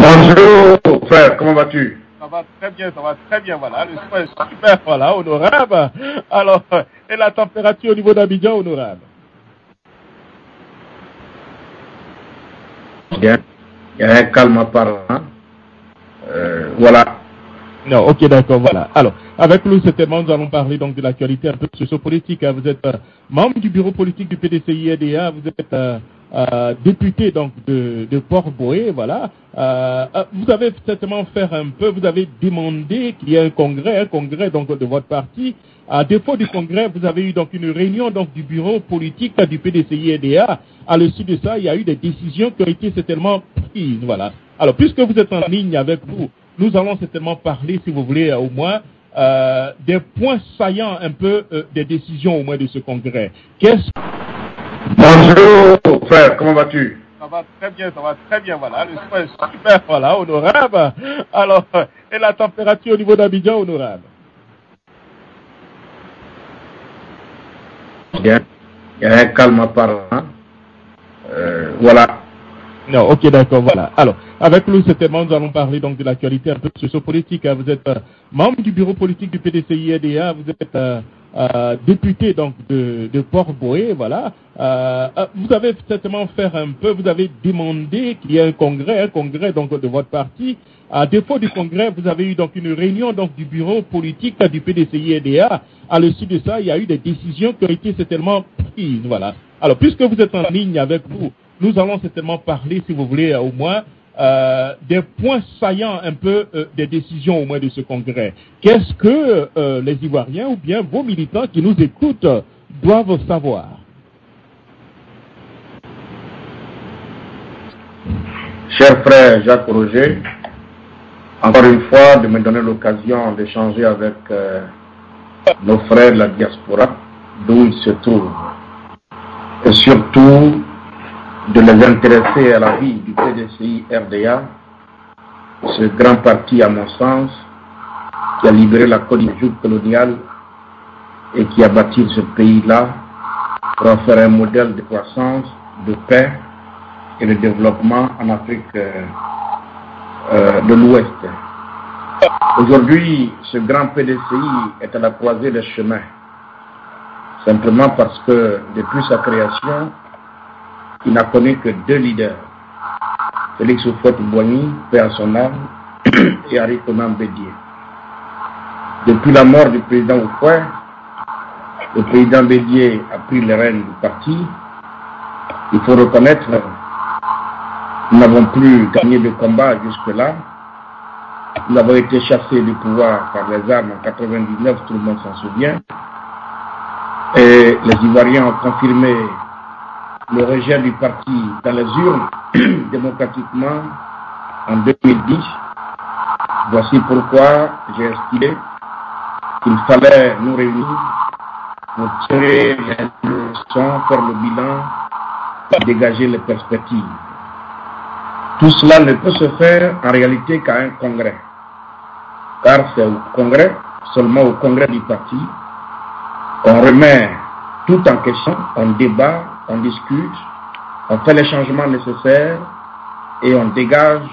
Bonjour, frère, comment vas-tu? Ça va très bien, voilà. Le soin est super, voilà, honorable. Alors, et la température au niveau d'Abidjan, honorable? Bien, il y a un calme apparent. Voilà. Non, ok, d'accord, voilà. Alors, avec nous, certainement, nous allons parler donc de l'actualité un peu sociopolitique. Hein. Vous êtes membre du bureau politique du PDCI-RDA, vous êtes député donc de Port-Boué, voilà. Vous avez certainement fait un peu, vous avez demandé qu'il y ait un congrès donc de votre parti. À défaut du congrès, vous avez eu donc une réunion donc du bureau politique du PDCI-RDA. À l'issue de ça, il y a eu des décisions qui ont été certainement prises, voilà. Alors, puisque vous êtes en ligne avec vous, nous allons certainement parler, si vous voulez, au moins, des points saillants un peu des décisions au moins de ce congrès. Bonjour, frère, comment vas-tu? Ça va très bien, voilà. Le soin est super, voilà, honorable. Alors, et la température au niveau d'Abidjan, honorable? Bien, il y a un calme apparent. Voilà. Non, ok, d'accord, voilà. Alors, avec nous, certainement, nous allons parler donc de l'actualité un peu sociopolitique. Hein. Vous êtes membre du bureau politique du PDCI-RDA, vous êtes député donc de Port-Boué, voilà. Vous avez certainement fait un peu, vous avez demandé qu'il y ait un congrès donc de votre parti. À défaut du congrès, vous avez eu donc une réunion donc du bureau politique du PDCI-RDA. À l'issue de ça, il y a eu des décisions qui ont été certainement prises, voilà. Alors, puisque vous êtes en ligne avec vous, nous allons certainement parler, si vous voulez, au moins, des points saillants un peu des décisions au moins de ce congrès. Qu'est-ce que les Ivoiriens ou bien vos militants qui nous écoutent doivent savoir? Cher frère Jacques Roger, encore une fois, de me donner l'occasion d'échanger avec nos frères de la diaspora, d'où ils se trouvent, et surtout de les intéresser à la vie du PDCI-RDA, ce grand parti, à mon sens, qui a libéré la Côte d'Ivoire coloniale et qui a bâti ce pays-là pour en faire un modèle de croissance, de paix et de développement en Afrique de l'Ouest. Aujourd'hui, ce grand PDCI est à la croisée des chemins, simplement parce que depuis sa création, il n'a connu que deux leaders, Félix Houphouët-Boigny, paix à son âme, et Henri Konan Bédié. Depuis la mort du président Houphouët, le président Bédié a pris les rênes du parti. Il faut reconnaître, nous n'avons plus gagné de combat jusque-là. Nous avons été chassés du pouvoir par les armes en 1999, tout le monde s'en souvient. Et les Ivoiriens ont confirmé le rejet du parti dans les urnes démocratiquement en 2010. Voici pourquoi j'ai estimé qu'il fallait nous réunir pour tirer les leçons, faire le bilan et dégager les perspectives. Tout cela ne peut se faire en réalité qu'à un congrès, car c'est au congrès, seulement au congrès du parti, qu'on remet tout en question, on débat, on discute, on fait les changements nécessaires et on dégage,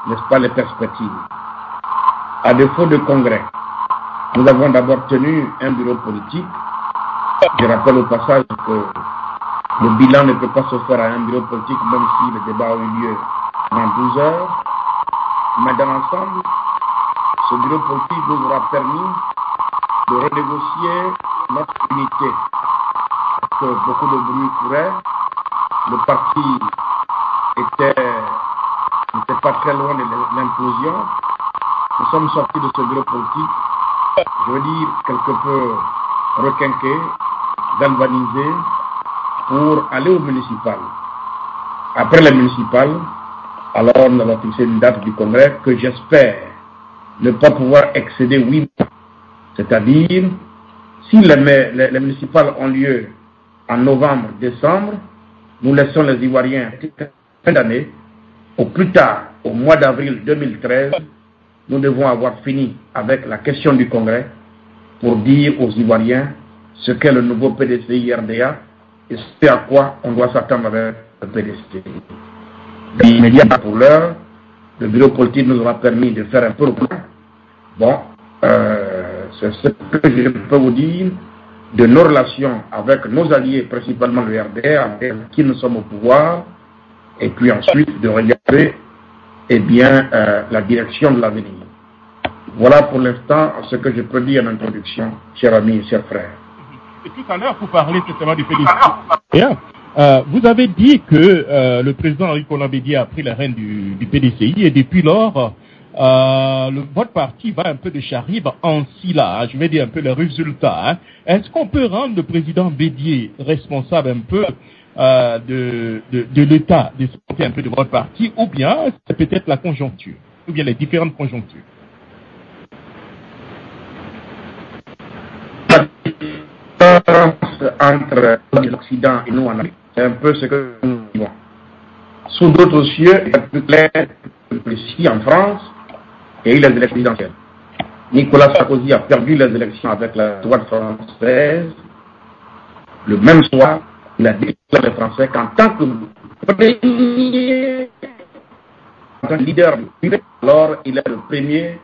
n'est-ce pas, les perspectives. À défaut de congrès, nous avons d'abord tenu un bureau politique. Je rappelle au passage que le bilan ne peut pas se faire à un bureau politique, même si le débat a eu lieu pendant 12 heures. Mais dans l'ensemble, ce bureau politique nous aura permis de renégocier notre unité. Parce que beaucoup de bruit courait, le parti n'était pas très loin de l'implosion. Nous sommes sortis de ce bureau politique, je veux dire, quelque peu requinqués, galvanisés, pour aller au municipal. Après les municipales, alors nous allons fixer une date du congrès que j'espère ne pas pouvoir excéder 8 mois. C'est-à-dire, si les municipales ont lieu en novembre, décembre, nous laissons les Ivoiriens fin d'année, au plus tard, au mois d'avril 2013, nous devons avoir fini avec la question du congrès pour dire aux Ivoiriens ce qu'est le nouveau PDCI-RDA et ce à quoi on doit s'attendre avec le PDCI. Immédiat pour l'heure, le bureau politique nous aura permis de faire un peu le point. Bon, c'est ce que je peux vous dire de nos relations avec nos alliés, principalement le RDR, avec qui nous sommes au pouvoir, et puis ensuite de regarder la direction de l'avenir. Voilà pour l'instant ce que je peux dire en introduction, chers amis et chers frères. Et tout à l'heure, vous parlez certainement du PDCI. Vous avez dit que le président Henri Konan Bédié a pris la rêne du PDCI et depuis lors, votre parti va un peu de charrive en scylla, je vais dire un peu les résultats. Est-ce qu'on peut rendre le président Bédié responsable un peu de l'état de santé un peu de votre parti, ou bien c'est peut-être la conjoncture, ou bien les différentes conjonctures? Entre l'Occident et nous en Afrique, c'est un peu ce que nous vivons. Sous d'autres cieux, il y a plus clair, plus précis en France, et il y a eu les élections présidentielles. Nicolas Sarkozy a perdu les élections avec la droite française. Le même soir, il a déclaré aux Français qu'en tant que premier, en tant que leader du pays, alors il est le premier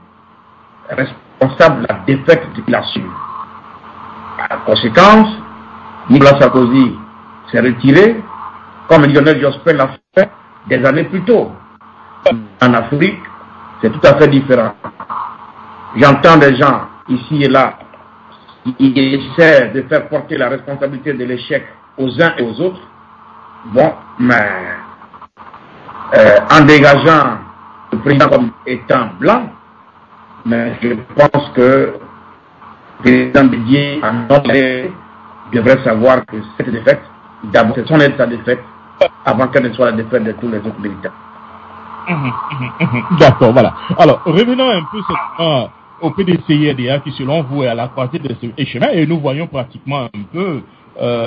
responsable de la défaite qu'il a su. En conséquence, Nicolas Sarkozy s'est retiré, comme Lionel Jospin l'a fait des années plus tôt. En Afrique, c'est tout à fait différent. J'entends des gens ici et là qui essaient de faire porter la responsabilité de l'échec aux uns et aux autres. Bon, mais en dégageant le président comme étant blanc, mais je pense que le président Bédié devrait savoir que cette défaite, d'abord, c'est son état de défaite, avant qu'elle ne soit la défaite de tous les autres militaires. D'accord, voilà. Alors, revenons un peu au PDCI-RDA qui, selon vous, est à la croisée de ce chemin, et nous voyons pratiquement un peu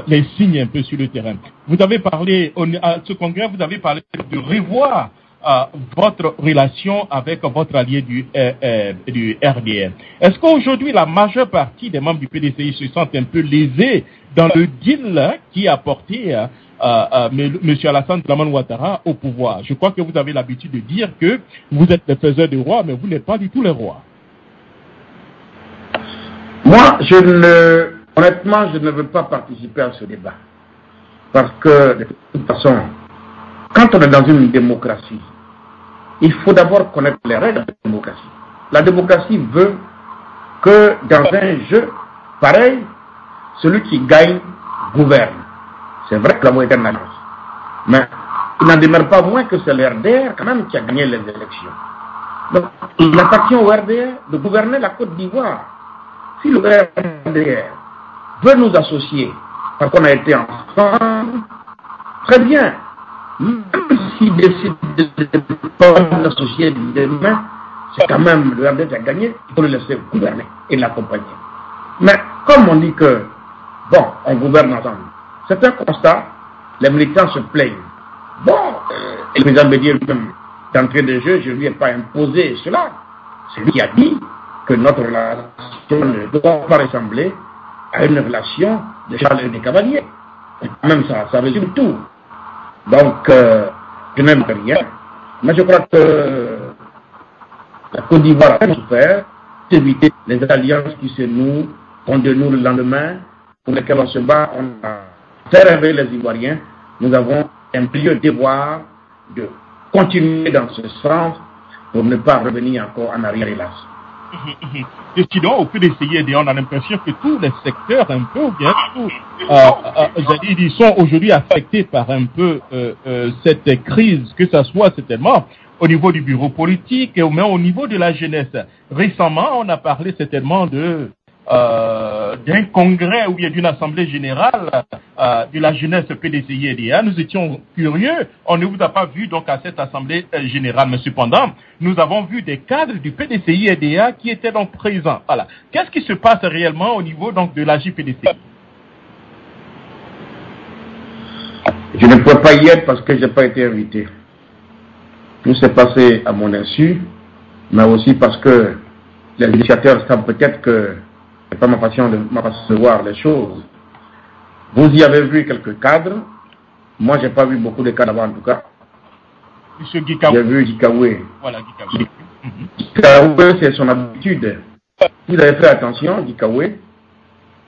les signes un peu sur le terrain. Vous avez parlé, à ce congrès, vous avez parlé de revoir votre relation avec votre allié du RDR. Est-ce qu'aujourd'hui, la majeure partie des membres du PDCI se sentent un peu lésés dans le deal qui a porté M. Alassane Dramane Ouattara au pouvoir? Je crois que vous avez l'habitude de dire que vous êtes les faiseurs de rois, mais vous n'êtes pas du tout les rois. Moi, honnêtement, je ne veux pas participer à ce débat. Parce que, de toute façon, quand on est dans une démocratie, il faut d'abord connaître les règles de la démocratie. La démocratie veut que dans un jeu pareil, celui qui gagne gouverne. C'est vrai que la moyenne est une alliance. Mais il n'en demeure pas moins que c'est le RDR quand même qui a gagné les élections. Donc, il appartient au RDR de gouverner la Côte d'Ivoire. Si le RDR veut nous associer, parce qu'on a été ensemble, très bien. Même s'il décide de ne pas nous associer demain, c'est quand même le RDR qui a gagné, il faut le laisser gouverner et l'accompagner. Mais comme on dit que, bon, on gouverne ensemble, c'est un constat, les militants se plaignent. Bon, et le président Bédié lui-même, d'entrée de jeu, je ne lui ai pas imposé cela. C'est lui qui a dit que notre relation ne doit pas ressembler à une relation de Charles et des Cavaliers. Et même ça résume tout. Donc, je n'aime rien. Mais je crois que la Côte d'Ivoire a souffert d'éviter les alliances qui se nouent, font de nous le lendemain, pour lesquelles on se bat, on a fait rêver les Ivoiriens. Nous avons un plieux devoir de continuer dans ce sens pour ne pas revenir encore en arrière, hélas. Et sinon, au PDCI, on a l'impression que tous les secteurs, un peu, bien sûr, ils sont aujourd'hui affectés par un peu cette crise, que ce soit certainement au niveau du bureau politique, ou même au niveau de la jeunesse. Récemment, on a parlé certainement d'un congrès ou bien d'une assemblée générale de la jeunesse PDCI-RDA. Nous étions curieux, on ne vous a pas vu donc à cette assemblée générale, mais cependant, nous avons vu des cadres du PDCI-RDA qui étaient donc présents. Voilà. Qu'est-ce qui se passe réellement au niveau donc de la JPDC? Je ne peux pas y être parce que je n'ai pas été invité. Tout s'est passé à mon insu, mais aussi parce que les initiateurs savent peut-être que ce n'est pas ma passion de m'apercevoir les choses. Vous y avez vu quelques cadres. Moi, je n'ai pas vu beaucoup de cadres en tout cas. Monsieur Gikawe. J'ai vu Gikawe. Voilà, Gikawe. Gikawe, c'est son habitude. Si vous avez fait attention, Gikawe,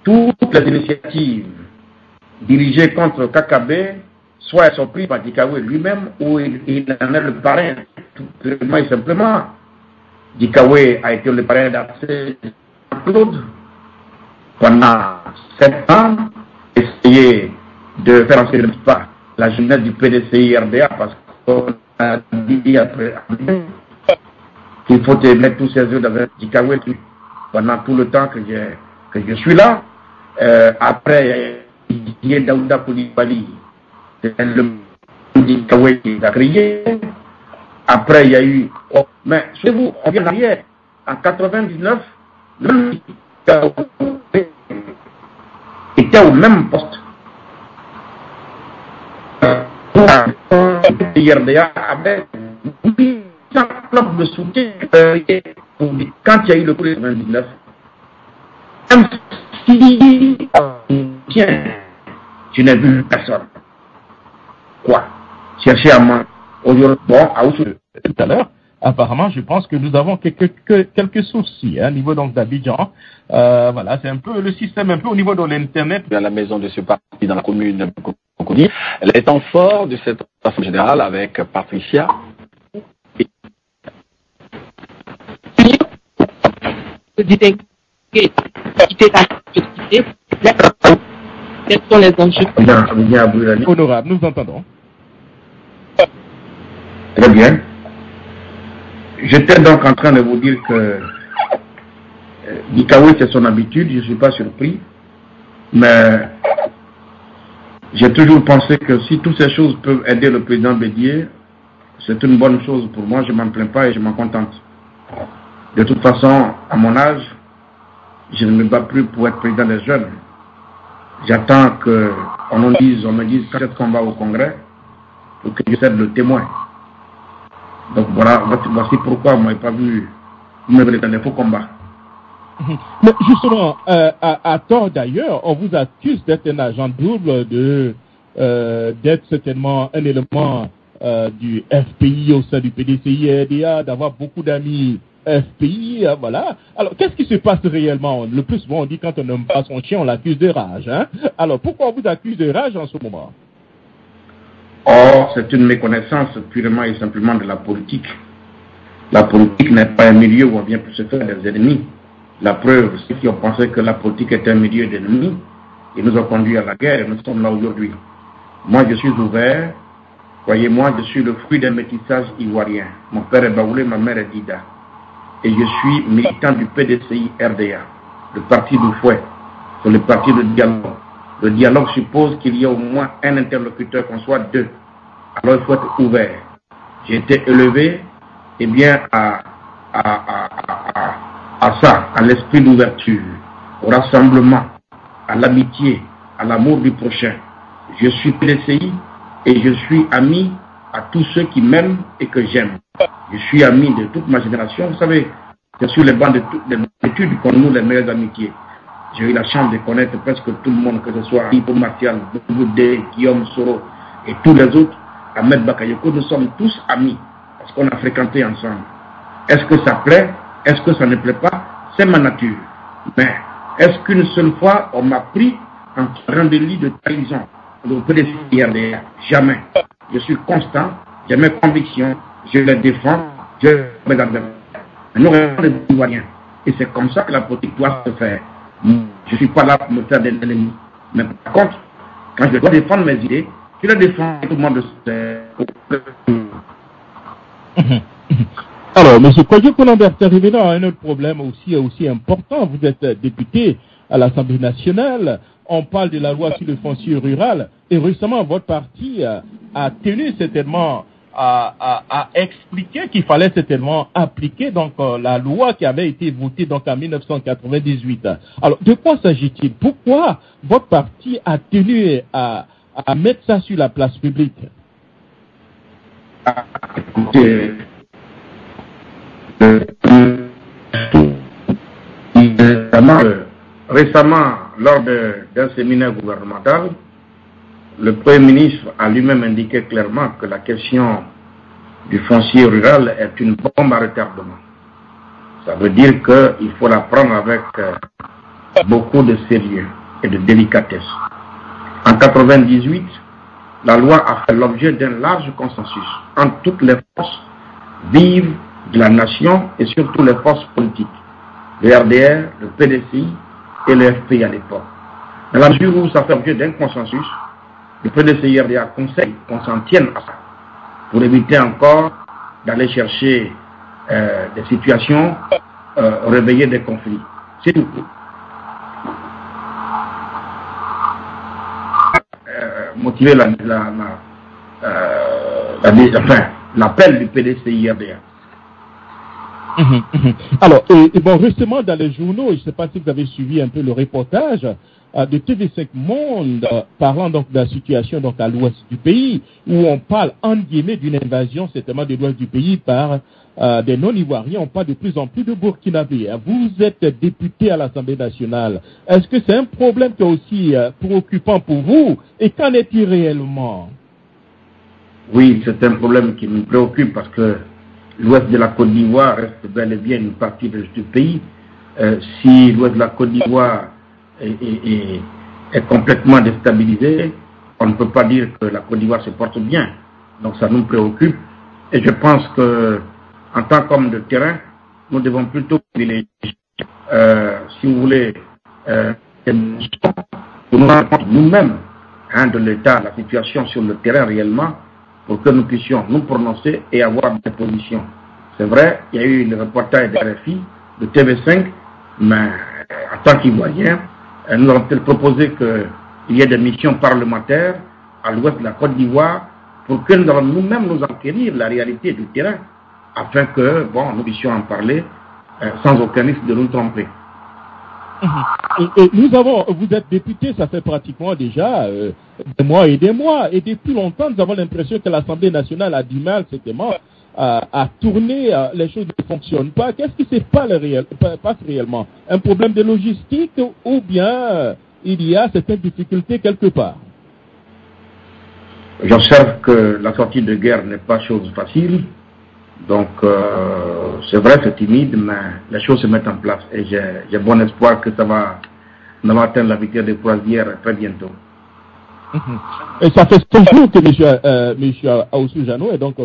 toutes les initiatives dirigées contre Kakabe, soit elles sont prises par Gikawe lui-même ou il en est le parrain, tout simplement. Gikawe a été le parrain d'Arcé Claude pendant 7 ans, essayer de faire en sorte de pas la jeunesse du PDCI RDA parce qu'on a dit après qu'il faut mettre tous ses œufs dans Gikawe pendant tout le temps que je suis là. Après, il y a Daouda Koulibaly, c'est le Gikawe qui a créé. Après, il y a eu... Oh, mais, souvenez-vous, on vient d'arrière. En 99, le Gikawe était au même poste. IRDA avait 800 blocs de soutien quand il y a eu le coup de 99. Même si tiens, je n'ai vu personne. Quoi? Chercher à moi. Aujourd'hui, bon, à où tout à l'heure, apparemment, je pense que nous avons quelques soucis au niveau donc d'Abidjan. Voilà, c'est un peu le système, un peu au niveau de l'Internet. À la maison de ce parti dans la commune de Cocody. Les temps forts de cette assemblée générale avec Patricia. Quels sont les enjeux? Honorable, nous entendons. Très bien. J'étais donc en train de vous dire que Gikawe, c'est son habitude, je ne suis pas surpris, mais j'ai toujours pensé que si toutes ces choses peuvent aider le président Bédié, c'est une bonne chose pour moi, je ne m'en plains pas et je m'en contente. De toute façon, à mon âge, je ne me bats plus pour être président des jeunes. J'attends qu'on me dise quand est-ce qu'on va au Congrès pour que je cède le témoin. Donc voilà, voici pourquoi moi je n'ai pas vu me dans les faux combats. Mais justement, à tort d'ailleurs, on vous accuse d'être un agent double, d'être certainement un élément du FPI au sein du PDCI-RDA, d'avoir beaucoup d'amis FPI, voilà. Alors, qu'est-ce qui se passe réellement? Le plus souvent, on dit quand on n'aime pas son chien, on l'accuse de rage. Hein? Alors, pourquoi on vous accuse de rage en ce moment? Or, c'est une méconnaissance purement et simplement de la politique. La politique n'est pas un milieu où on vient pour se faire des ennemis. La preuve, ceux qui ont pensé que la politique était un milieu d'ennemis, ils nous ont conduits à la guerre et nous sommes là aujourd'hui. Moi, je suis ouvert. Croyez-moi, je suis le fruit d'un métissage ivoirien. Mon père est Baoulé, ma mère est Dida. Et je suis militant du PDCI RDA, le parti du fouet, c'est le parti de dialogue. Le dialogue suppose qu'il y ait au moins un interlocuteur, qu'on soit deux. Alors il faut être ouvert. J'ai été élevé eh bien, à ça, à l'esprit d'ouverture, au rassemblement, à l'amitié, à l'amour du prochain. Je suis PDCI et je suis ami à tous ceux qui m'aiment et que j'aime. Je suis ami de toute ma génération. Vous savez, c'est sur les bancs d'études qu'on noue les meilleures amitiés. J'ai eu la chance de connaître presque tout le monde, que ce soit Hippo Martial, Boudé, Guillaume Soro et tous les autres. Ahmed Bakayoko, nous sommes tous amis parce qu'on a fréquenté ensemble. Est-ce que ça plaît? Est-ce que ça ne plaît pas? C'est ma nature. Mais est-ce qu'une seule fois on m'a pris en train de lit de trahison? Donc, jamais. Je suis constant, j'ai mes convictions, je les défends, je mes adversaires. Nous restons des Ivoiriens. Et c'est comme ça que la politique doit se faire. Je ne suis pas là pour me faire des ennemis. Mais par contre, quand je dois défendre mes idées, je les défends tout le monde sait. Alors, M. Kodjo-Kolambert, revenons à un autre problème aussi important. Vous êtes député à l'Assemblée nationale. On parle de la loi sur le foncier rural. Et récemment, votre parti a tenu certainement à expliquer qu'il fallait certainement appliquer donc la loi qui avait été votée donc en 1998. Alors, de quoi s'agit-il? Pourquoi votre parti a tenu à mettre ça sur la place publique? Écoutez, récemment, lors d'un séminaire gouvernemental, le Premier ministre a lui-même indiqué clairement que la question du foncier rural est une bombe à retardement. Ça veut dire qu'il faut la prendre avec beaucoup de sérieux et de délicatesse. En 1998, la loi a fait l'objet d'un large consensus entre toutes les forces vives de la nation et surtout les forces politiques, le RDR, le PDCI et le FPI à l'époque. Dans la mesure où ça fait l'objet d'un consensus, le PDCI et RDR conseille qu'on s'en tienne à ça, pour éviter encore d'aller chercher des situations, réveiller des conflits. C'est tout. Motiver l'appel du PDCI-RDA. Alors, bon, récemment dans les journaux, je ne sais pas si vous avez suivi un peu le reportage de TV5 Monde parlant donc de la situation donc à l'ouest du pays, où on parle en guillemets d'une invasion certainement de l'ouest du pays par des non-ivoiriens. On parle de plus en plus de Burkinabés. Vous êtes député à l'Assemblée nationale. Est-ce que c'est un problème qui est aussi préoccupant pour vous? Et qu'en est-il réellement? Oui, c'est un problème qui nous préoccupe parce que l'ouest de la Côte d'Ivoire reste bel et bien une partie du pays. Si l'ouest de la Côte d'Ivoire est complètement déstabilisé, on ne peut pas dire que la Côte d'Ivoire se porte bien. Donc ça nous préoccupe. Et je pense que en tant qu'homme de terrain, nous devons plutôt privilégier, si vous voulez, nous-mêmes de l'État, la situation sur le terrain réellement, pour que nous puissions nous prononcer et avoir des positions. C'est vrai, il y a eu le reportage de RFI, de TV5, mais en tant qu'Ivoiriens, nous avons peut-être proposé qu'il y ait des missions parlementaires à l'ouest de la Côte d'Ivoire pour que nous allons nous-mêmes nous enquérir la réalité du terrain, afin que nous puissions en parler sans aucun risque de nous tromper. Et vous êtes député, ça fait pratiquement déjà des mois, et depuis longtemps, nous avons l'impression que l'Assemblée nationale a du mal, certainement, à tourner, les choses ne fonctionnent pas. Qu'est-ce qui se passe réellement? Un problème de logistique ou bien il y a certaines difficultés quelque part? J'observe que la sortie de guerre n'est pas chose facile. Donc, c'est vrai, c'est timide, mais les choses se mettent en place. Et j'ai bon espoir que ça va atteindre la vitesse de croisière très bientôt. Et ça fait 100 jours que M. Aoussou Jano est donc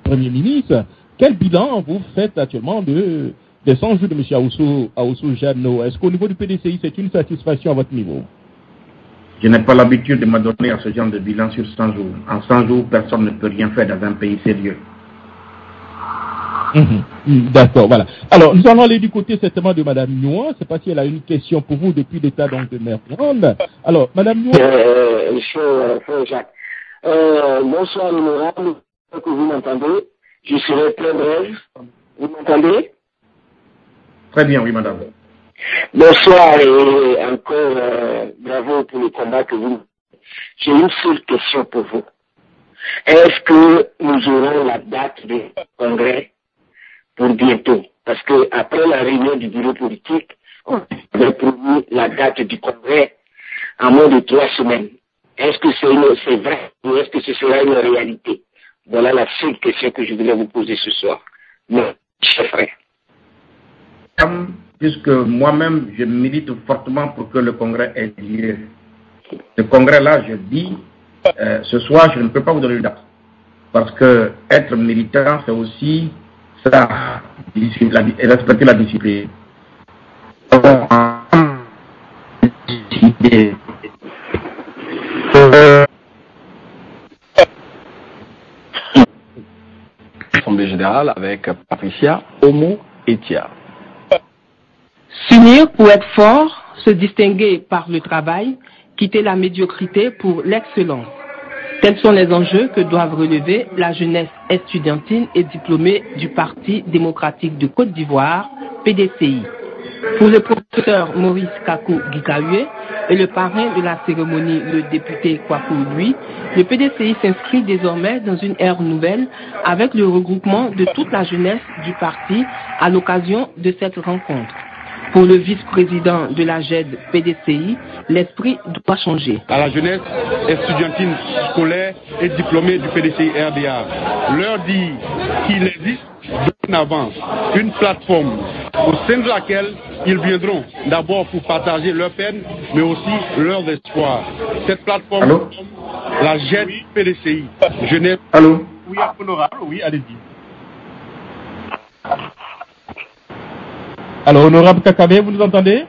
Premier ministre. Quel bilan vous faites actuellement des 100 jours de M. Aoussou Jano? Est-ce qu'au niveau du PDCI, c'est une satisfaction à votre niveau? Je n'ai pas l'habitude de m'adonner à ce genre de bilan sur 100 jours. En 100 jours, personne ne peut rien faire dans un pays sérieux. D'accord, voilà. Alors, nous allons aller du côté certainement de Mme Nouan. Je ne sais pas si elle a une question pour vous depuis l'état donc, de Mermonde. Alors, Mme Nouan. Monsieur Jacques. Bonsoir, l'honorable. Que vous m'entendez. Je serai très bref. Vous m'entendez? Très bien, oui, madame. Bonsoir et encore bravo pour le combat que vous. J'ai une seule question pour vous. Est-ce que nous aurons la date du congrès pour bientôt? Parce que après la réunion du bureau politique, on avait promis la date du congrès en moins de 3 semaines. Est-ce que c'est vrai ou est-ce que ce sera une réalité? Voilà la seule question que je voulais vous poser ce soir. Non, cher frère. Puisque moi-même, je milite fortement pour que le congrès ait lieu. Ce congrès-là, je dis, ce soir, je ne peux pas vous donner une date. Parce que être militant, c'est aussi ça, respecter la discipline. Assemblée générale avec Patricia Omo-Etia. S'unir pour être fort, se distinguer par le travail, quitter la médiocrité pour l'excellence. Tels sont les enjeux que doivent relever la jeunesse estudiantine et diplômée du Parti démocratique de Côte d'Ivoire, PDCI. Pour le professeur Maurice Kakou Gikawe et le parrain de la cérémonie, le député Kwaku Lui, le PDCI s'inscrit désormais dans une ère nouvelle avec le regroupement de toute la jeunesse du parti à l'occasion de cette rencontre. Pour le vice-président de la GED PDCI, l'esprit doit changer. À la jeunesse estudiantine scolaire et diplômée du PDCI RDA, leur dire qu'il existe dorénavant une plateforme au sein de laquelle ils viendront d'abord pour partager leurs peines, mais aussi leurs espoirs. Cette plateforme, Allô? La GED PDCI, jeunesse. Allô? Oui, honorable, oui, allez-y. Alors, honorable Kakabe, vous nous entendez?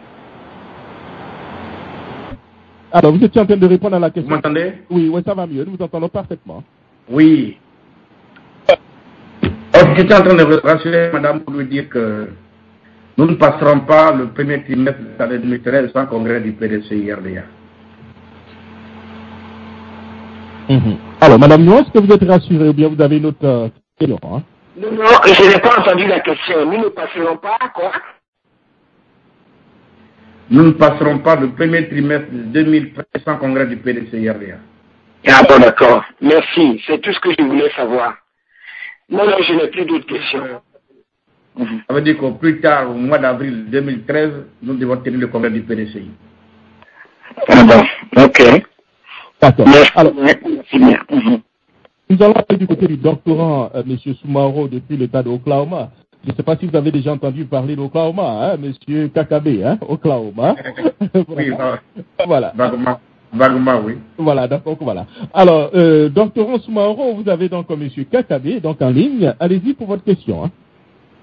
Alors, vous étiez en train de répondre à la question. Vous m'entendez? Oui, oui, ça va mieux, nous vous entendons parfaitement. Oui. J'étais en train de rassurer madame pour lui dire que nous ne passerons pas le premier trimestre de l'année 2013 sans congrès du PDCI RDA. Alors, madame Nyon, est-ce que vous êtes rassurée ou bien vous avez une autre question hein? Non, je n'ai pas entendu la question. Nous ne passerons pas à quoi? Nous ne passerons pas le premier trimestre de 2013 sans congrès du PDCI RDA. Ah bon, d'accord. Merci. C'est tout ce que je voulais savoir. Non, je n'ai plus d'autres questions. Ça veut dire qu'au plus tard, au mois d'avril 2013, nous devons tenir le congrès du PDCI. Ah bon, ok. D'accord. Merci. Alors, Merci bien. nous allons aller du côté du doctorant, M. Soumaro, depuis l'État d'Oklahoma. Je ne sais pas si vous avez déjà entendu parler d'Oklahoma, hein, M. Kakabe, hein, Oklahoma. Oui, voilà. Vaguement, oui. Voilà, donc voilà. Alors, doctorant Soumaro, vous avez donc M. Kakabe, donc en ligne. Allez-y pour votre question. Hein.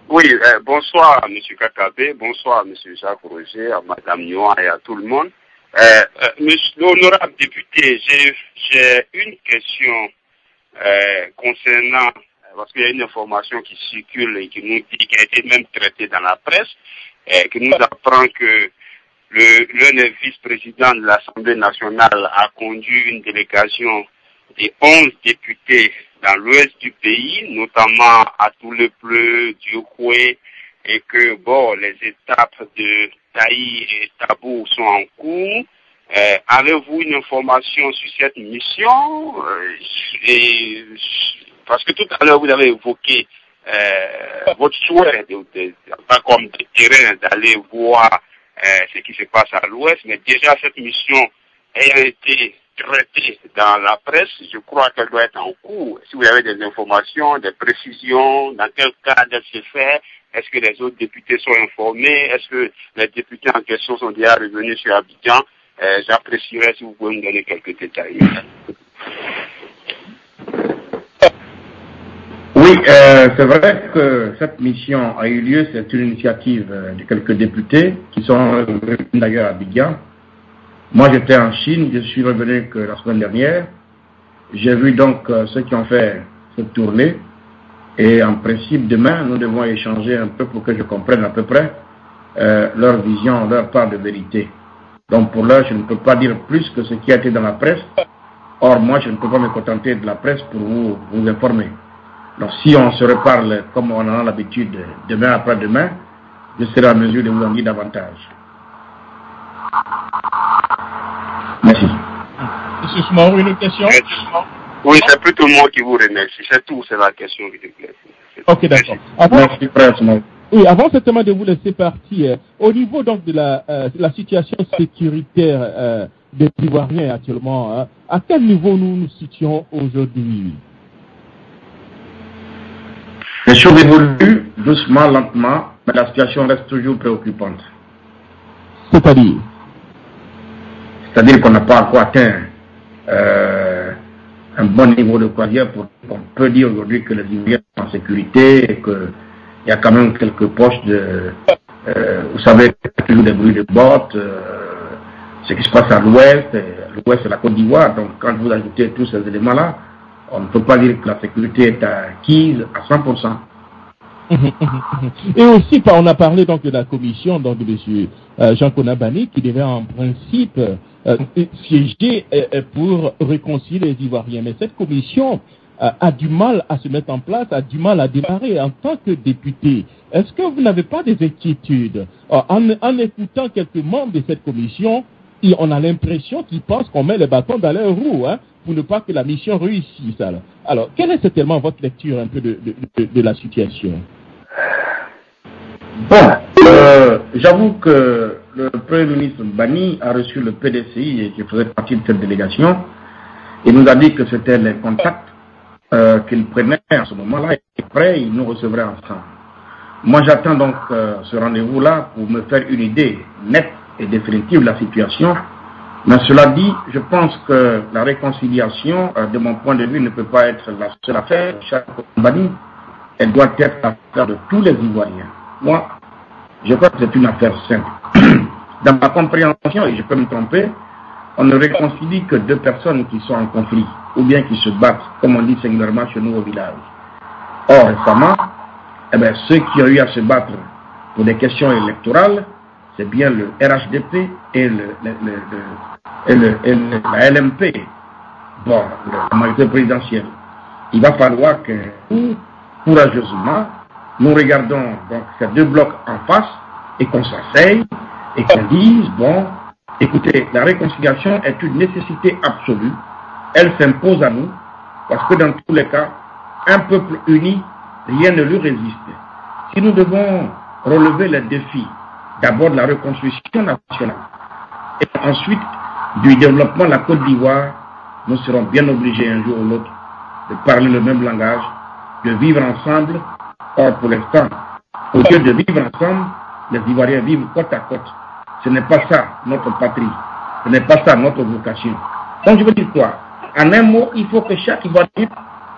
Oui, bonsoir M. Kakabe, bonsoir M. Jacques Roger, à Mme Nyon et à tout le monde. L'honorable député, j'ai une question concernant, parce qu'il y a une information qui circule et qui nous dit, qui a été même traitée dans la presse, qui nous apprend que l'un des vice-présidents de l'Assemblée nationale a conduit une délégation de 11 députés dans l'ouest du pays, notamment à Toulepleu, Diokoué, et que, bon, les étapes de Taï et Tabou sont en cours. Avez-vous une information sur cette mission? Parce que tout à l'heure, vous avez évoqué votre souhait, pas comme de terrain, d'aller voir ce qui se passe à l'ouest, mais déjà cette mission ayant été traitée dans la presse, je crois qu'elle doit être en cours. Si vous avez des informations, des précisions, dans quel cadre elle se fait, est-ce que les autres députés sont informés, est-ce que les députés en question sont déjà revenus sur Abidjan? J'apprécierais si vous pouvez me donner quelques détails. Oui, c'est vrai que cette mission a eu lieu, c'est une initiative de quelques députés qui sont revenus d'ailleurs à Abidjan. Moi j'étais en Chine, je suis revenu que la semaine dernière. J'ai vu donc ceux qui ont fait cette tournée et en principe demain nous devons échanger un peu pour que je comprenne à peu près leur vision, leur part de vérité. Donc pour l'heure je ne peux pas dire plus que ce qui a été dans la presse. Or moi je ne peux pas me contenter de la presse pour vous informer. Donc si on se reparle comme on en a l'habitude demain après-demain, je serai en mesure de vous en dire davantage. Merci. Monsieur Soumaro, une autre question? Oui, c'est plutôt moi qui vous remercie. C'est tout, c'est la question qui te plaît. Ok, d'accord. Merci, frère Soumaro. Oui, avant certainement de vous laisser partir, au niveau donc de la situation sécuritaire des Ivoiriens actuellement, hein, à quel niveau nous nous situons aujourd'hui? Les choses évoluent doucement, lentement, mais la situation reste toujours préoccupante. C'est-à-dire qu'on n'a pas encore atteint un bon niveau de croisière pour qu'on peut dire aujourd'hui que les Ivoiriens sont en sécurité et qu'il y a quand même quelques poches de... vous savez, il y a toujours des bruits de bottes, ce qui se passe à l'ouest c'est la Côte d'Ivoire, donc quand vous ajoutez tous ces éléments-là, on ne peut pas dire que la sécurité est acquise à 100%. Et aussi, on a parlé donc de la commission donc, de M. Jean Konabani qui devait en principe siéger pour réconcilier les Ivoiriens. Mais cette commission a du mal à se mettre en place, a du mal à démarrer. En tant que député, est-ce que vous n'avez pas des inquiétudes? En écoutant quelques membres de cette commission, on a l'impression qu'ils pensent qu'on met les bâtons dans leurs roues, hein, pour ne pas que la mission réussisse. Alors, quelle est certainement votre lecture un peu de la situation? Bon, J'avoue que le Premier ministre Bani a reçu le PDCI et qui faisait partie de cette délégation. Il nous a dit que c'était les contacts qu'il prenait à ce moment-là et après il nous recevrait ensemble. Moi j'attends donc ce rendez-vous-là pour me faire une idée nette et définitive de la situation. Mais cela dit, je pense que la réconciliation, de mon point de vue, ne peut pas être la seule affaire de chaque Bani. Elle doit être l'affaire de tous les Ivoiriens. Moi, je crois que c'est une affaire simple. Dans ma compréhension, et je peux me tromper, on ne réconcilie que deux personnes qui sont en conflit, ou bien qui se battent, comme on dit singulièrement chez nous au village. Or, récemment, ceux qui ont eu à se battre pour des questions électorales, c'est bien le RHDP et la LMP, bon, la majorité présidentielle. Il va falloir que nous, courageusement, nous regardons donc ces deux blocs en face et qu'on s'asseye et qu'on dise, bon, écoutez, la réconciliation est une nécessité absolue. Elle s'impose à nous parce que dans tous les cas, un peuple uni, rien ne lui résiste. Si nous devons relever les défis, d'abord de la reconstruction nationale et ensuite du développement de la Côte d'Ivoire, nous serons bien obligés un jour ou l'autre de parler le même langage, de vivre ensemble. Or, pour l'instant, au lieu de vivre ensemble, les Ivoiriens vivent côte à côte. Ce n'est pas ça notre patrie, ce n'est pas ça notre vocation. Donc je veux dire quoi? En un mot, il faut que chaque Ivoirien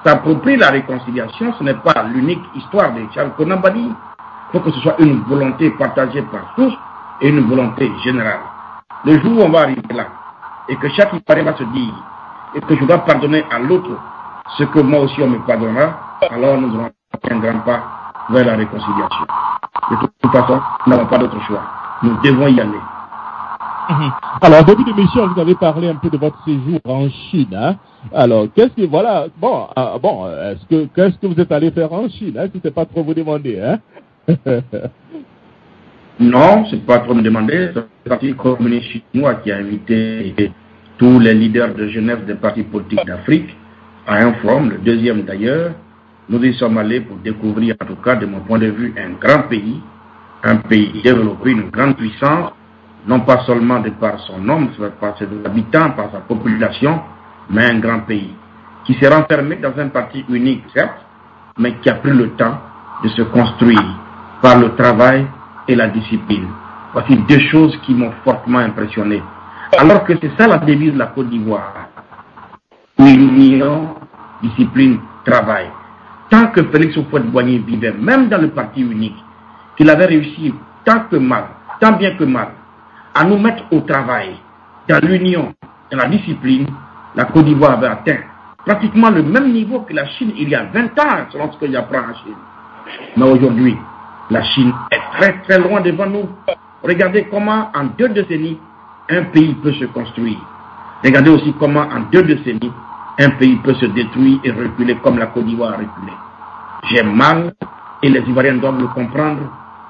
s'approprie la réconciliation. Ce n'est pas l'unique histoire de Charles Konan Badi. Il faut que ce soit une volonté partagée par tous et une volonté générale. Le jour où on va arriver là, et que chaque Ivoirien va se dire, et que je dois pardonner à l'autre ce que moi aussi on me pardonnera, alors nous aurons un grand pas vers la réconciliation. De toute façon, nous n'avons pas d'autre choix. Nous devons y aller. Alors, au début de l'émission, vous avez parlé un peu de votre séjour en Chine. Hein? Alors, qu'est-ce que, voilà, qu'est-ce que vous êtes allé faire en Chine, hein, si c'est pas trop vous demander, hein? Non, c'est pas trop me demander. C'est le Parti communiste chinois qui a invité tous les leaders de Genève des partis politiques d'Afrique à un forum, le deuxième d'ailleurs. Nous y sommes allés pour découvrir, en tout cas de mon point de vue, un grand pays développé, une grande puissance, non pas seulement de par son nombre, par ses habitants, par sa population, mais un grand pays qui s'est renfermé dans un parti unique, certes, mais qui a pris le temps de se construire par le travail et la discipline. Voici deux choses qui m'ont fortement impressionné. Alors que c'est ça la devise de la Côte d'Ivoire. Union, discipline, travail. Tant que Félix Houphouët-Boigny vivait, même dans le parti unique, qu'il avait réussi tant bien que mal, à nous mettre au travail, dans l'union, dans la discipline, la Côte d'Ivoire avait atteint pratiquement le même niveau que la Chine il y a 20 ans, selon ce que j'apprends en Chine. Mais aujourd'hui, la Chine est très très loin devant nous. Regardez comment en 2 décennies, un pays peut se construire. Regardez aussi comment en 2 décennies, un pays peut se détruire et reculer comme la Côte d'Ivoire a reculé. J'ai mal, et les Ivoiriens doivent le comprendre,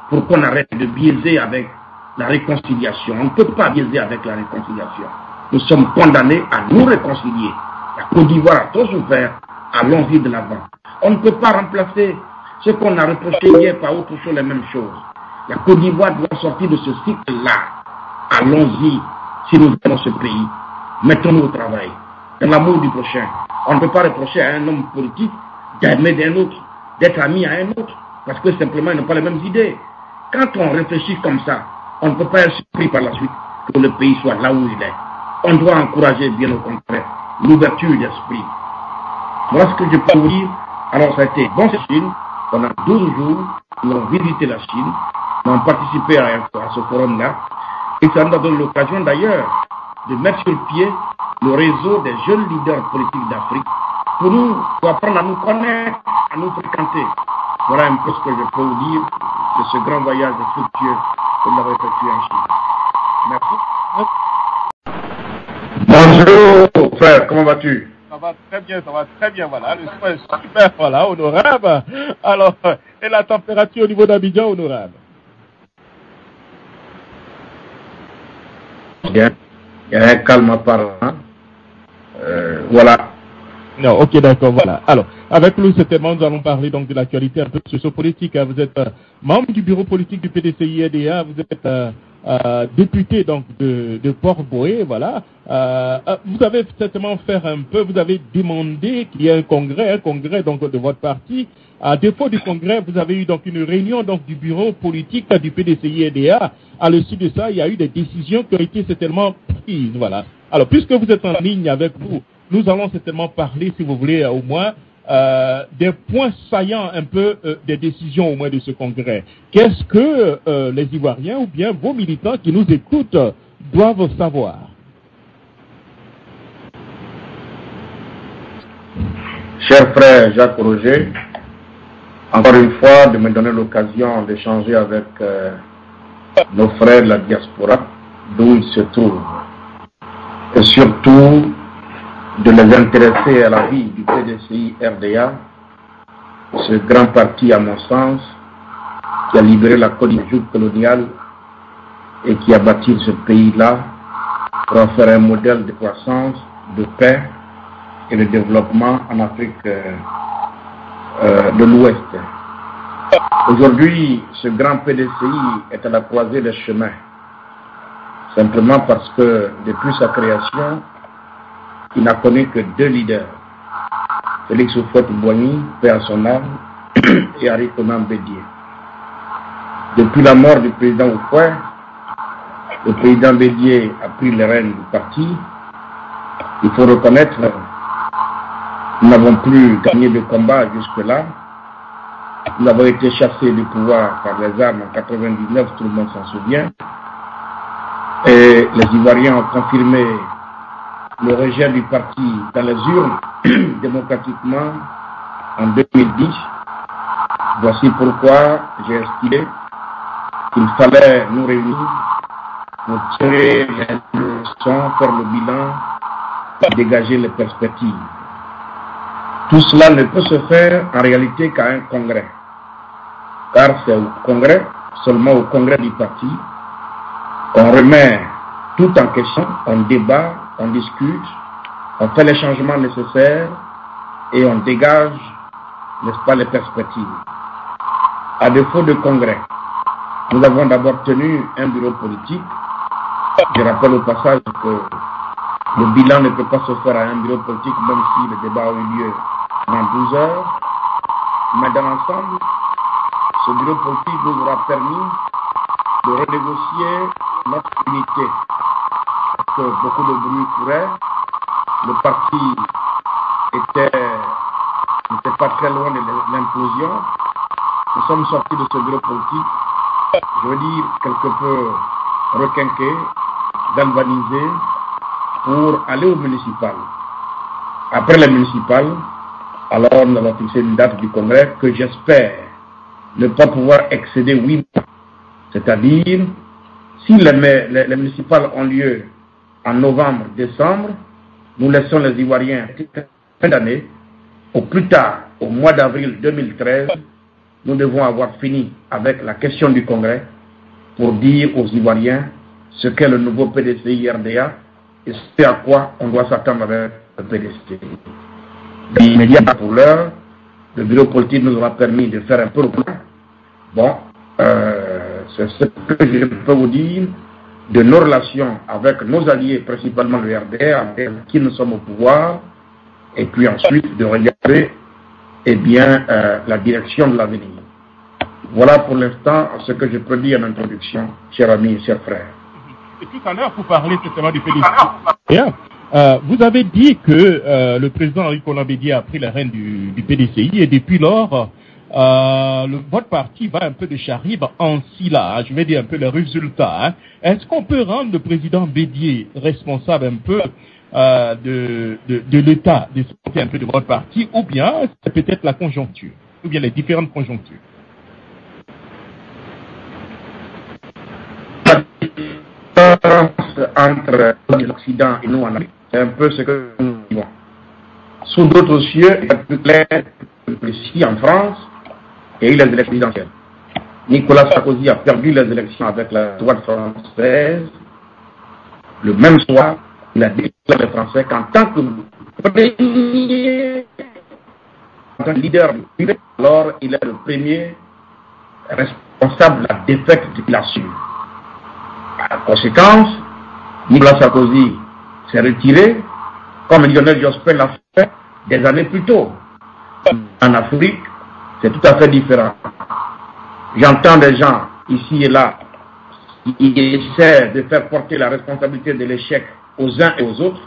pour qu'on arrête de biaiser avec la réconciliation. On ne peut pas biaiser avec la réconciliation. Nous sommes condamnés à nous réconcilier. La Côte d'Ivoire a trop souffert, allons-y de l'avant. On ne peut pas remplacer ce qu'on a reproché hier par autre chose, les mêmes choses. La Côte d'Ivoire doit sortir de ce cycle-là. Allons-y, si nous aimons ce pays. Mettons-nous au travail, dans l'amour du prochain. On ne peut pas reprocher à un homme politique d'aimer d'un autre, d'être ami à un autre, parce que simplement ils n'ont pas les mêmes idées. Quand on réfléchit comme ça, on ne peut pas être surpris par la suite que le pays soit là où il est. On doit encourager, bien au contraire, l'ouverture d'esprit. Voilà ce que je peux vous dire. Alors ça a été bon cette Chine. Pendant 12 jours, nous avons visité la Chine, nous avons participé à ce forum-là, et ça nous a donné l'occasion d'ailleurs de mettre sur pied le réseau des jeunes leaders politiques d'Afrique pour apprendre à nous connaître, à nous fréquenter. Voilà un peu ce que je peux vous dire de ce grand voyage fructueux que nous avons effectué en Chine. Merci. Bonjour frère, comment vas-tu? Ça va très bien, voilà. Le soin est super, voilà, honorable. Alors, et la température au niveau d'Abidjan, honorable? Bien. Il y a un calme apparent. Voilà. Non, ok, d'accord, voilà. Alors, avec nous, certainement, nous allons parler donc de l'actualité un peu sociopolitique. Vous êtes membre du bureau politique du PDCI-RDA, vous êtes député donc de Port-Boué, voilà. Vous avez certainement fait un peu, vous avez demandé qu'il y ait un congrès donc de votre parti. À défaut du congrès, vous avez eu donc une réunion donc du bureau politique du PDCI-RDA. À l'issue de ça, il y a eu des décisions qui ont été certainement prises, voilà. Alors, puisque vous êtes en ligne avec vous, nous allons certainement parler, si vous voulez, au moins, des points saillants un peu des décisions au moins de ce congrès. Qu'est-ce que les Ivoiriens ou bien vos militants qui nous écoutent doivent savoir? Cher frère Jacques Roger, encore une fois, de me donner l'occasion d'échanger avec nos frères de la diaspora, d'où ils se trouvent, et surtout de les intéresser à la vie du PDCI-RDA, ce grand parti, à mon sens, qui a libéré la Côte d'Ivoire coloniale et qui a bâti ce pays-là pour en faire un modèle de croissance, de paix et de développement en Afrique de l'Ouest. Aujourd'hui, ce grand PDCI est à la croisée des chemins, simplement parce que depuis sa création, il n'a connu que deux leaders, Félix Houphouët-Boigny, paix à son âme, et Henri Konan Bédié. Depuis la mort du président Houphouët, le président Bédié a pris les rênes du parti. Il faut reconnaître que nous n'avons plus gagné de combat jusque-là. Nous avons été chassés du pouvoir par les armes en 1999, tout le monde s'en souvient. Et les Ivoiriens ont confirmé le rejet du parti dans les urnes démocratiquement en 2010. Voici pourquoi j'ai estimé qu'il fallait nous réunir, nous tirer les leçons, faire le bilan et dégager les perspectives. Tout cela ne peut se faire en réalité qu'à un congrès, car c'est au congrès, seulement au congrès du parti, qu'on remet tout en question, on débat, on discute, on fait les changements nécessaires et on dégage, n'est-ce pas, les perspectives. À défaut de congrès, nous avons d'abord tenu un bureau politique. Je rappelle au passage que le bilan ne peut pas se faire à un bureau politique, même si le débat a eu lieu dans 12 heures. Mais dans l'ensemble, ce bureau politique nous aura permis de renégocier notre unité. Parce que beaucoup de bruit courait, le parti n'était pas très loin de l'implosion. Nous sommes sortis de ce bureau politique, je veux dire, quelque peu requinqué, galvanisé, pour aller au municipal. Après les municipales, alors nous allons fixer une date du congrès que j'espère ne pas pouvoir excéder 8 mois. C'est-à-dire, si les municipales ont lieu en novembre, décembre, nous laissons les Ivoiriens fin d'année, au plus tard, au mois d'avril 2013, nous devons avoir fini avec la question du congrès pour dire aux Ivoiriens ce qu'est le nouveau PDCI-RDA et ce à quoi on doit s'attendre avec le PDCI. Immédiat pour l'heure, le bureau politique nous aura permis de faire un peu le point. Bon, c'est ce que je peux vous dire de nos relations avec nos alliés, principalement le RDA, avec qui nous sommes au pouvoir, et puis ensuite de regarder la direction de l'avenir. Voilà pour l'instant ce que je peux dire en introduction, chers amis et chers frères. Et tout à l'heure, vous parlez certainement du PDCI. Vous avez dit que le président Henri Konan Bédié a pris la rêne du PDCI et depuis lors, votre parti va un peu de Charib en Silla, hein, je vais dire un peu les résultats. Hein. Est-ce qu'on peut rendre le président Bédié responsable un peu de l'état de santé un peu de votre parti, ou bien c'est peut-être la conjoncture, ou bien les différentes conjonctures? Entre l'Occident et nous en Afrique, c'est un peu ce que nous vivons. Sous d'autres cieux, il y a plus clair ici en France, il y a eu les élections présidentielles. Nicolas Sarkozy a perdu les élections avec la droite française. Le même soir, il a dit aux Français qu'en tant que premier leader, alors il est le premier responsable de la défaite de la Suisse. En conséquence, Nicolas Sarkozy s'est retiré, comme Lionel Jospin l'a fait des années plus tôt. En Afrique, c'est tout à fait différent. J'entends des gens ici et là qui essaient de faire porter la responsabilité de l'échec aux uns et aux autres.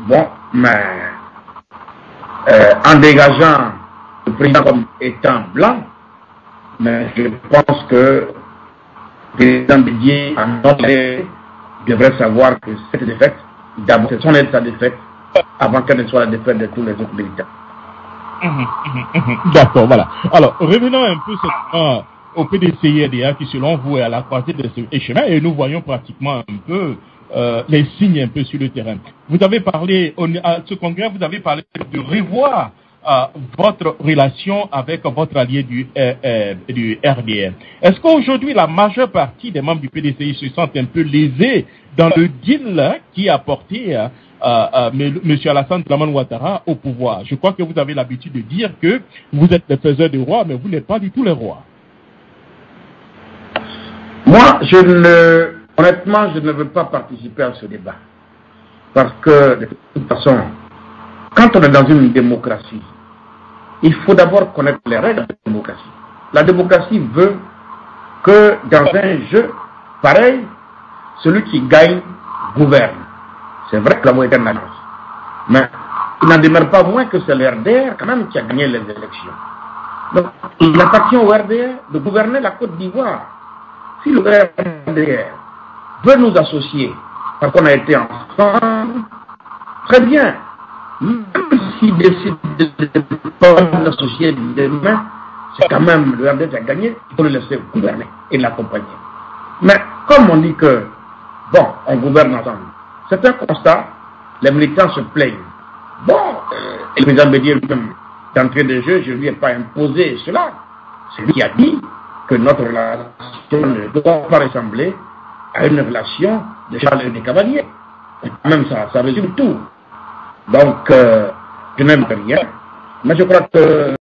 Bon, mais en dégageant le président comme étant blanc, mais je pense que le président Didier devrait savoir que cette défaite, d'abord, c'est son sa défaite, avant qu'elle ne soit la défaite de tous les autres militaires. D'accord, voilà. Alors, revenons un peu au PDCI-RDA qui, selon vous, est à la croisée de ce chemin et nous voyons pratiquement un peu les signes un peu sur le terrain. Vous avez parlé, à ce congrès, vous avez parlé de revoir votre relation avec votre allié du RDR. Est-ce qu'aujourd'hui, la majeure partie des membres du PDCI se sentent un peu lésés dans le deal qui a porté M. Alassane Dramane Ouattara au pouvoir? Je crois que vous avez l'habitude de dire que vous êtes les faiseurs de rois, mais vous n'êtes pas du tout les rois. Moi, honnêtement, je ne veux pas participer à ce débat. Parce que, de toute façon, quand on est dans une démocratie, il faut d'abord connaître les règles de la démocratie. La démocratie veut que dans un jeu pareil, celui qui gagne gouverne. C'est vrai que la moitié est une alliance. Mais il n'en demeure pas moins que c'est le RDR quand même qui a gagné les élections. Donc, il appartient au RDR de gouverner la Côte d'Ivoire. Si le RDR veut nous associer, parce qu'on a été ensemble, très bien. Même s'il décide de ne pas nous associer demain, c'est quand même le RDR qui a gagné, il faut le laisser gouverner et l'accompagner. Mais comme on dit que, bon, on gouverne ensemble, c'est un constat, les militants se plaignent. Bon, et le président Bédier lui-même, d'entrée de jeu, je ne lui ai pas imposé cela. C'est lui qui a dit que notre relation ne doit pas ressembler à une relation de Charles et des Cavaliers. Même ça résume tout. Donc, je n'aime rien. Mais je crois que